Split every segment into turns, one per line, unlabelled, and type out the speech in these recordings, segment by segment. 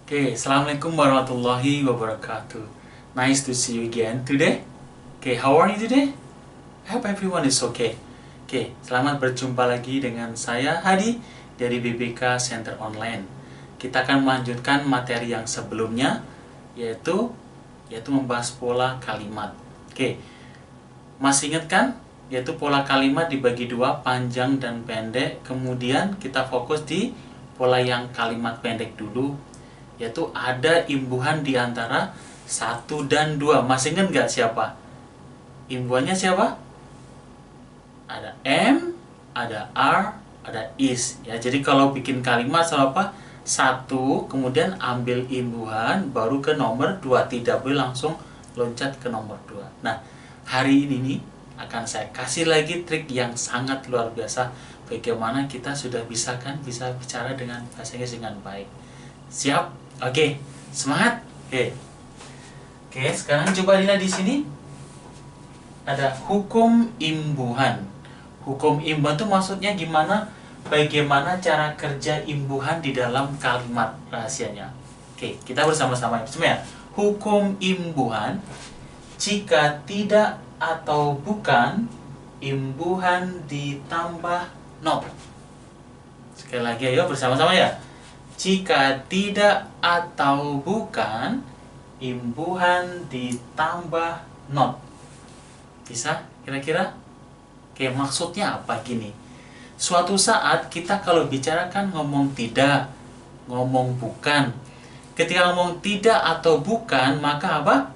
Okay, Assalamualaikum warahmatullahi wabarakatuh. Nice to see you again today. Okay, how are you today? I hope everyone is okay. Okay, selamat berjumpa lagi dengan saya Hadi dari BBK Center Online. Kita akan melanjutkan materi yang sebelumnya, yaitu membahas pola kalimat. Okay, masih ingat kan? Yaitu pola kalimat dibagi dua, panjang dan pendek. Kemudian kita fokus di pola yang kalimat pendek dulu, yaitu ada imbuhan di antara 1 dan 2. Masih ingat nggak siapa? Imbuhannya siapa? Ada M, ada R, ada is. Ya, jadi kalau bikin kalimat selalu apa? 1, kemudian ambil imbuhan, baru ke nomor 2. Tidak boleh langsung loncat ke nomor 2. Nah, hari ini nih akan saya kasih lagi trik yang sangat luar biasa. Bagaimana kita sudah bisa bicara dengan bahasa Inggris dengan baik. Siap? Oke, semangat. Oke, sekarang coba lihat di sini. Ada hukum imbuhan. Hukum imbuhan itu maksudnya gimana? Bagaimana cara kerja imbuhan di dalam kalimat rahasianya. Oke, kita bersama-sama ya. Hukum imbuhan, jika tidak atau bukan, imbuhan ditambah not. Sekali lagi ayo bersama-sama ya. Jika tidak atau bukan, imbuhan ditambah not. Bisa kira-kira? Oke, maksudnya apa gini? Suatu saat kita kalau bicara kan ngomong tidak, ngomong bukan. Ketika ngomong tidak atau bukan, maka apa?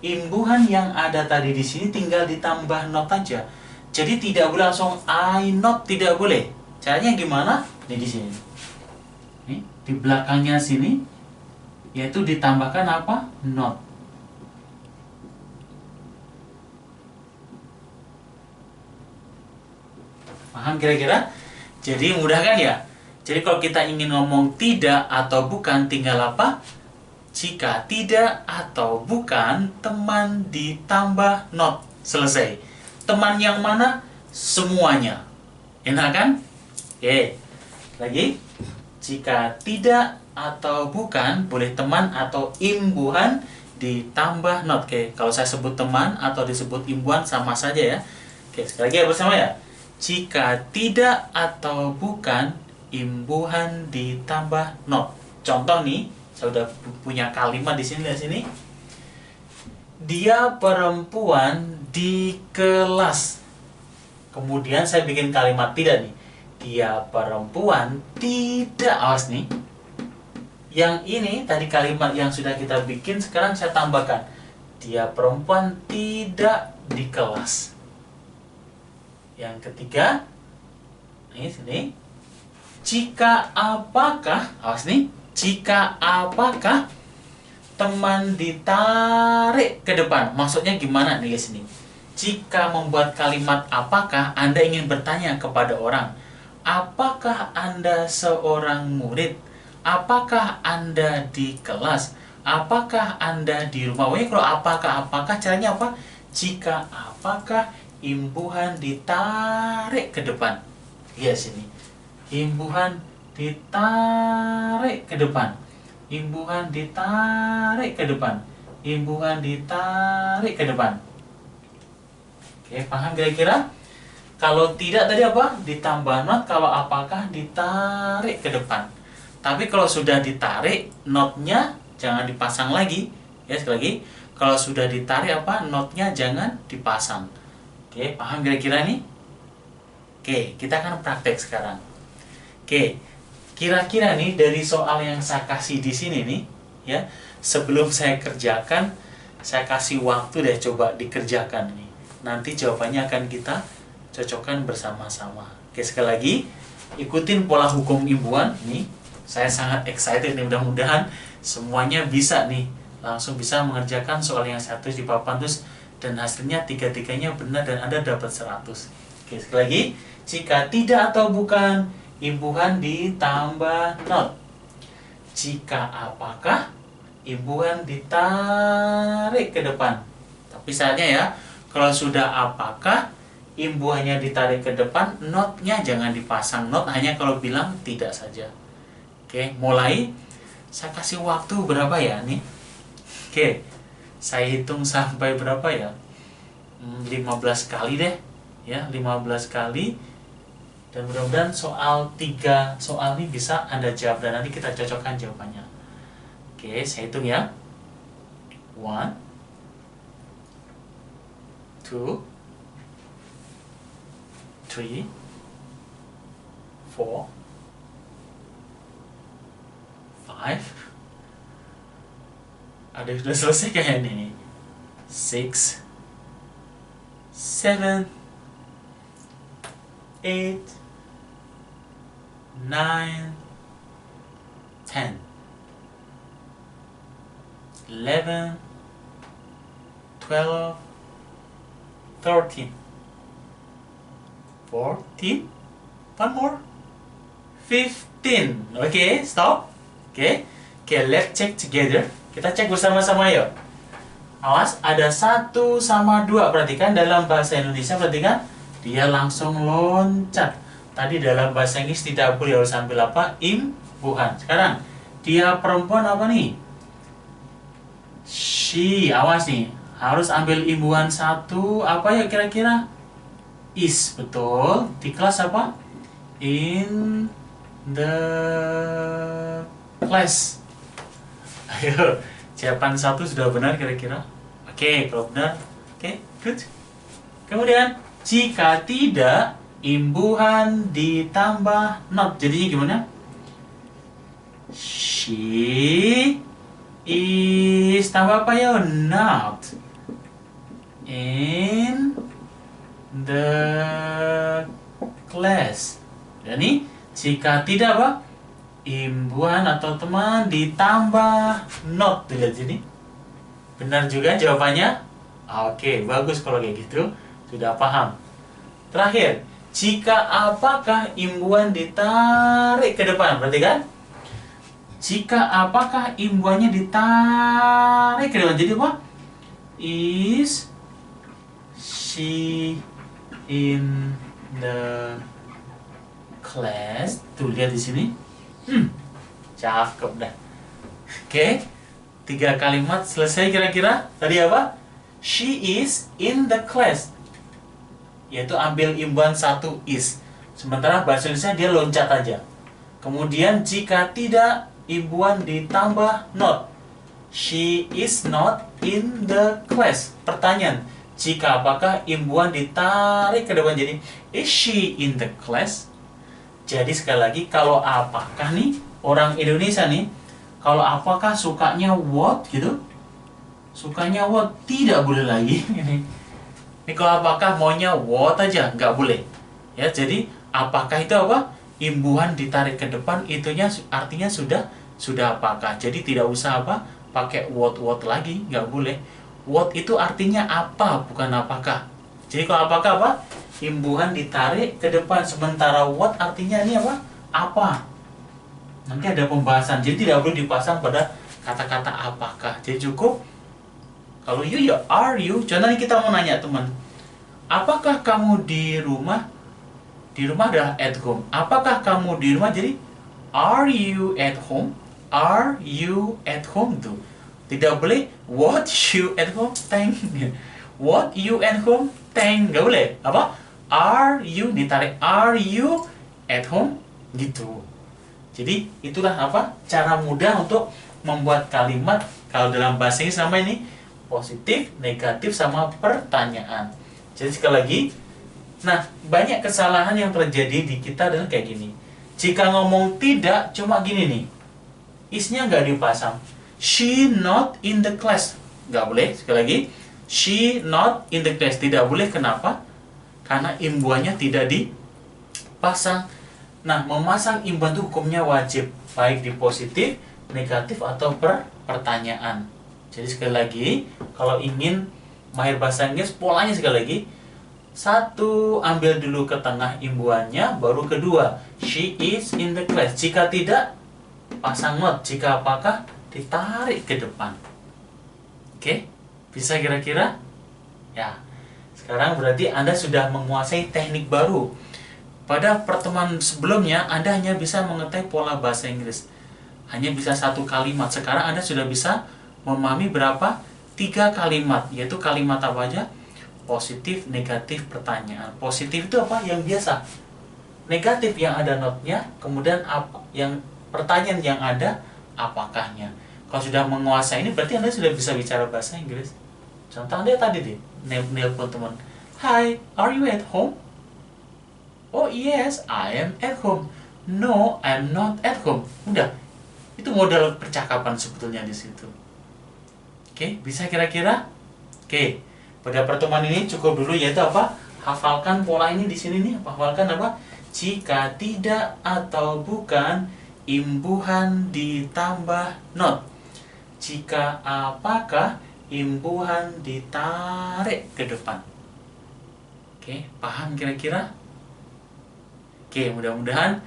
Imbuhan yang ada tadi di sini tinggal ditambah not aja. Jadi tidak boleh langsung I not, tidak boleh. Caranya gimana? Nih di sini. Nih, di belakangnya sini, yaitu ditambahkan apa? Not. Paham kira-kira? Jadi mudah kan ya? Jadi kalau kita ingin ngomong tidak atau bukan, tinggal apa? Jika tidak atau bukan, teman ditambah not. Selesai. Teman yang mana? Semuanya. Enak kan? Oke. Lagi. Jika tidak atau bukan, boleh teman atau imbuhan ditambah not. Oke, kalau saya sebut teman atau disebut imbuhan sama saja ya. Oke, sekali lagi ya bersama ya. Jika tidak atau bukan, imbuhan ditambah not. Contoh nih, saya udah punya kalimat di sini, lihat sini. Dia perempuan di kelas. Kemudian saya bikin kalimat tidak nih. Dia perempuan tidak, awas nih. Yang ini tadi kalimat yang sudah kita bikin, sekarang saya tambahkan. Dia perempuan tidak di kelas. Yang ketiga, ini sini. Jika apakah, awas nih. Jika apakah teman ditarik ke depan. Maksudnya gimana nih guys ini? Jika membuat kalimat apakah, Anda ingin bertanya kepada orang, apakah Anda seorang murid? Apakah Anda di kelas? Apakah Anda di rumah? Pokoknya kalau apakah caranya apa? Jika apakah, imbuhan ditarik ke depan. Lihat sini. Imbuhan ditarik ke depan. Imbuhan ditarik ke depan. Imbuhan ditarik ke depan. Oke, paham kira-kira? Kalau tidak tadi apa? Ditambah not. Kalau apakah ditarik ke depan. Tapi kalau sudah ditarik, notnya jangan dipasang lagi. Ya, sekali lagi. Kalau sudah ditarik apa? Notnya jangan dipasang. Oke, paham kira-kira nih? Oke, kita akan praktek sekarang. Oke, kira-kira nih dari soal yang saya kasih di sini nih, ya, sebelum saya kerjakan, saya kasih waktu deh coba dikerjakan nih. Nanti jawabannya akan kita cocokkan bersama-sama. Oke, sekali lagi, ikutin pola hukum imbuhan nih. Saya sangat excited nih, mudah-mudahan semuanya bisa nih, langsung bisa mengerjakan soal yang satu di papan terus. Dan hasilnya tiga-tiganya benar dan Anda dapat 100. Oke, sekali lagi. Jika tidak atau bukan, imbuhan ditambah not. Jika apakah, imbuhan ditarik ke depan. Tapi saatnya ya, kalau sudah apakah, imbuhannya ditarik ke depan, notnya jangan dipasang. Not hanya kalau bilang tidak saja. Oke, mulai. Saya kasih waktu berapa ya nih? Oke, saya hitung sampai berapa ya? 15 kali deh. Ya, 15 kali. Dan mudah-mudahan soal 3 soal ini bisa Anda jawab dan nanti kita cocokkan jawabannya. Oke, saya hitung ya. 1 2 3 4 5. Ada yang sudah selesai kayaknya nih. 6 7 8 9 10 11 12 13 14. One more. 15. Okay, stop. Okay, let's check together. Kita cek bersama-sama yuk. Awas, ada 1 sama 2. Perhatikan dalam bahasa Indonesia, perhatikan dia langsung loncat. Tadi dalam bahasa Inggris tidak boleh, harus ambil apa? Imbuhan. Sekarang dia perempuan apa nih? She. Awas nih, harus ambil imbuhan 1. Apa ya kira-kira? Is. Betul. Di kelas apa? In the class. Ayo, jawaban 1 sudah benar kira-kira? Oke, kalau benar, oke, good. Kemudian, jika tidak, imbuhan ditambah not. Jadinya gimana? She is tambah apa ya? Not in the class. Jadi, jika tidak apa? Imbuhan atau teman ditambah not. Lihat sini. Benar juga jawabannya? Oke, bagus kalau kayak gitu. Sudah paham. Terakhir, jika apakah imbuhan ditarik ke depan? Berarti kan? Jika apakah imbuhannya ditarik ke depan? Jadi apa? Is she in the class? Tuh, lihat di sini. Cakep dah. Oke, 3 kalimat selesai kira-kira. Tadi apa? She is in the class. Yaitu ambil imbuhan 1 is. Sementara bahasa Indonesia dia loncat aja. Kemudian jika tidak, imbuhan ditambah not. She is not in the class. Pertanyaan, jika apakah imbuhan ditarik ke depan jadi is she in the class? Jadi sekali lagi, kalau apakah nih, orang Indonesia nih, kalau apakah sukanya what gitu, sukanya what, tidak boleh lagi. Ini kalau apakah maunya what aja, nggak boleh. Ya, jadi apakah itu apa? Imbuhan ditarik ke depan, itunya artinya sudah apakah. Jadi tidak usah apa? Pakai what lagi, nggak boleh. What itu artinya apa, bukan apakah. Jadi kalau apakah apa? Imbuhan ditarik ke depan, sementara what artinya ini apa? Apa. Nanti ada pembahasan, jadi tidak perlu dipasang pada kata-kata apakah. Jadi cukup kalau you, ya are you. Contohnya kita mau nanya teman, apakah kamu di rumah? Di rumah adalah at home. Apakah kamu di rumah? Jadi are you at home? Are you at home tuh. Tidak boleh what you at home? Thank. What you at home? Thank. Gak boleh. Apa? Are you ditarik, are you at home? Gitu. Jadi itulah apa? Cara mudah untuk membuat kalimat. Kalau dalam bahasa Inggris sama ini positif, negatif, sama pertanyaan. Jadi sekali lagi, nah banyak kesalahan yang terjadi di kita adalah kayak gini. Jika ngomong tidak, cuma gini nih, is-nya nggak dipasang. She not in the class. Nggak boleh. Sekali lagi, she not in the class. Tidak boleh. Kenapa? Karena imbuhannya tidak dipasang. Nah, memasang imbuhan itu hukumnya wajib, baik di positif, negatif, atau pertanyaan. Jadi sekali lagi, kalau ingin mahir bahasa Inggris, polanya sekali lagi, 1, ambil dulu ke tengah imbuhannya, baru kedua, she is in the class. Jika tidak, pasang not. Jika apakah, ditarik ke depan. Oke? Bisa kira-kira? Ya. Sekarang berarti Anda sudah menguasai teknik baru. Pada pertemuan sebelumnya, Anda hanya bisa mengetahui pola bahasa Inggris. Hanya bisa satu kalimat. Sekarang Anda sudah bisa memahami berapa? 3 kalimat. Yaitu kalimat apa aja? Positif, negatif, pertanyaan. Positif itu apa? Yang biasa. Negatif yang ada notnya. Kemudian apa? Yang pertanyaan yang ada, apakahnya. Kalau sudah menguasai ini, berarti Anda sudah bisa bicara bahasa Inggris. Contoh Anda tadi deh, nelpon teman. Hi, are you at home? Oh yes, I am at home. No, I'm not at home. Udah, itu modal percakapan sebetulnya di situ. Oke, bisa kira-kira? Oke, pada pertemuan ini cukup dulu, yaitu apa? Hafalkan pola ini di sini nih. Hafalkan apa? Jika tidak atau bukan, imbuhan ditambah not. Jika apakah, imbuhan ditarik ke depan. Oke, paham kira-kira? Oke, mudah-mudahan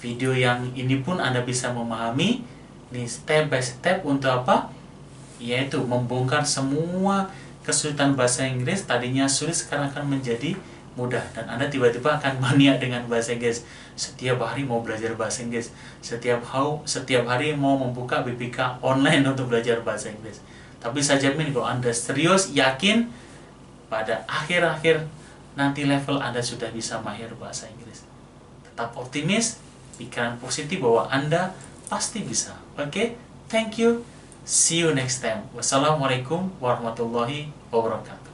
video yang ini pun Anda bisa memahami. Ini step by step untuk apa? Yaitu membongkar semua kesulitan bahasa Inggris. Tadinya sulit, sekarang akan menjadi mudah. Dan Anda tiba-tiba akan mania dengan bahasa Inggris. Setiap hari mau belajar bahasa Inggris. Setiap hari mau membuka BPK online untuk belajar bahasa Inggris. Tapi saya jamin kalau Anda serius, yakin, pada akhir-akhir nanti level Anda sudah bisa mahir bahasa Inggris. Tetap optimis, pikiran positif bahwa Anda pasti bisa. Oke, thank you. See you next time. Wassalamualaikum warahmatullahi wabarakatuh.